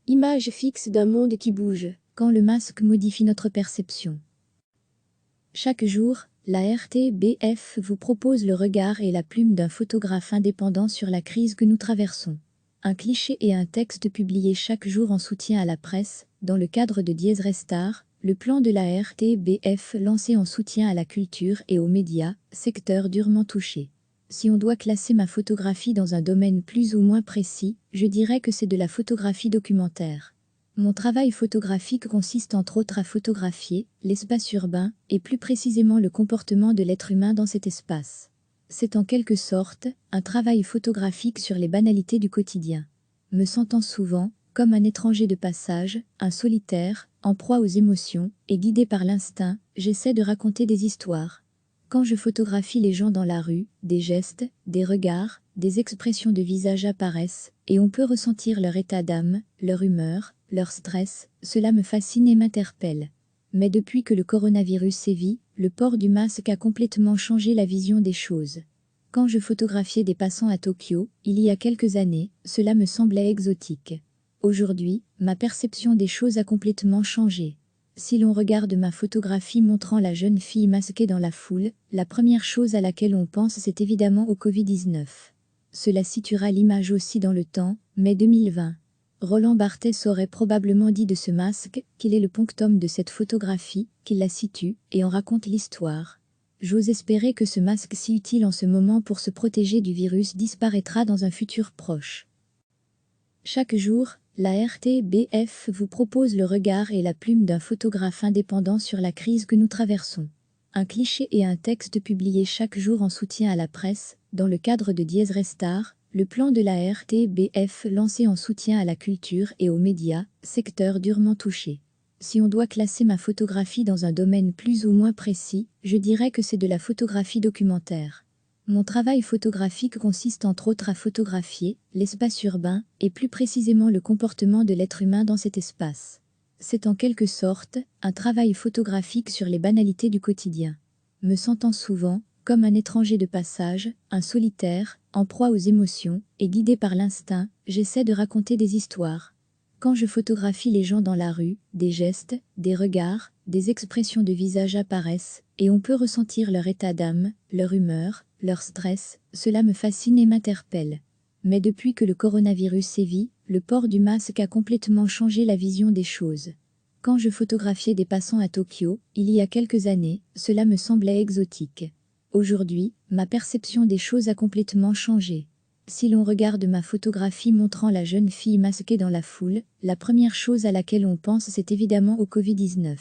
Image fixe d'un monde qui bouge, quand le masque modifie notre perception. Chaque jour, la RTBF vous propose le regard et la plume d'un photographe indépendant sur la crise que nous traversons. Un cliché et un texte publiés chaque jour en soutien à la presse, dans le cadre de Dies Restar, le plan de la RTBF lancé en soutien à la culture et aux médias, secteur durement touché. Si on doit classer ma photographie dans un domaine plus ou moins précis, je dirais que c'est de la photographie documentaire. Mon travail photographique consiste entre autres à photographier l'espace urbain et plus précisément le comportement de l'être humain dans cet espace. C'est en quelque sorte un travail photographique sur les banalités du quotidien. Me sentant souvent comme un étranger de passage, un solitaire, en proie aux émotions et guidé par l'instinct, j'essaie de raconter des histoires. Quand je photographie les gens dans la rue, des gestes, des regards, des expressions de visage apparaissent, et on peut ressentir leur état d'âme, leur humeur, leur stress, cela me fascine et m'interpelle. Mais depuis que le coronavirus sévit, le port du masque a complètement changé la vision des choses. Quand je photographiais des passants à Tokyo, il y a quelques années, cela me semblait exotique. Aujourd'hui, ma perception des choses a complètement changé. Si l'on regarde ma photographie montrant la jeune fille masquée dans la foule, la première chose à laquelle on pense c'est évidemment au Covid-19. Cela situera l'image aussi dans le temps, mai 2020. Roland Barthes aurait probablement dit de ce masque qu'il est le punctum de cette photographie, qu'il la situe et en raconte l'histoire. J'ose espérer que ce masque si utile en ce moment pour se protéger du virus disparaîtra dans un futur proche. Chaque jour, la RTBF vous propose le regard et la plume d'un photographe indépendant sur la crise que nous traversons. Un cliché et un texte publiés chaque jour en soutien à la presse, dans le cadre de Dies Restar, le plan de la RTBF lancé en soutien à la culture et aux médias, secteur durement touché. Si on doit classer ma photographie dans un domaine plus ou moins précis, je dirais que c'est de la photographie documentaire. Mon travail photographique consiste entre autres à photographier l'espace urbain et plus précisément le comportement de l'être humain dans cet espace. C'est en quelque sorte un travail photographique sur les banalités du quotidien. Me sentant souvent comme un étranger de passage, un solitaire, en proie aux émotions et guidé par l'instinct, j'essaie de raconter des histoires. Quand je photographie les gens dans la rue, des gestes, des regards, des expressions de visage apparaissent, et on peut ressentir leur état d'âme, leur humeur, leur stress, cela me fascine et m'interpelle. Mais depuis que le coronavirus sévit, le port du masque a complètement changé la vision des choses. Quand je photographiais des passants à Tokyo, il y a quelques années, cela me semblait exotique. Aujourd'hui, ma perception des choses a complètement changé. Si l'on regarde ma photographie montrant la jeune fille masquée dans la foule, la première chose à laquelle on pense c'est évidemment au Covid-19.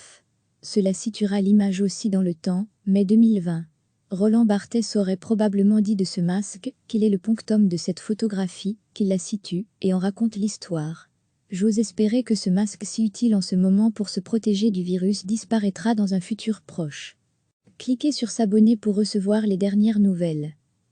Cela situera l'image aussi dans le temps, mai 2020. Roland Barthes aurait probablement dit de ce masque qu'il est le punctum de cette photographie, qu'il la situe et en raconte l'histoire. J'ose espérer que ce masque si utile en ce moment pour se protéger du virus disparaîtra dans un futur proche. Cliquez sur s'abonner pour recevoir les dernières nouvelles.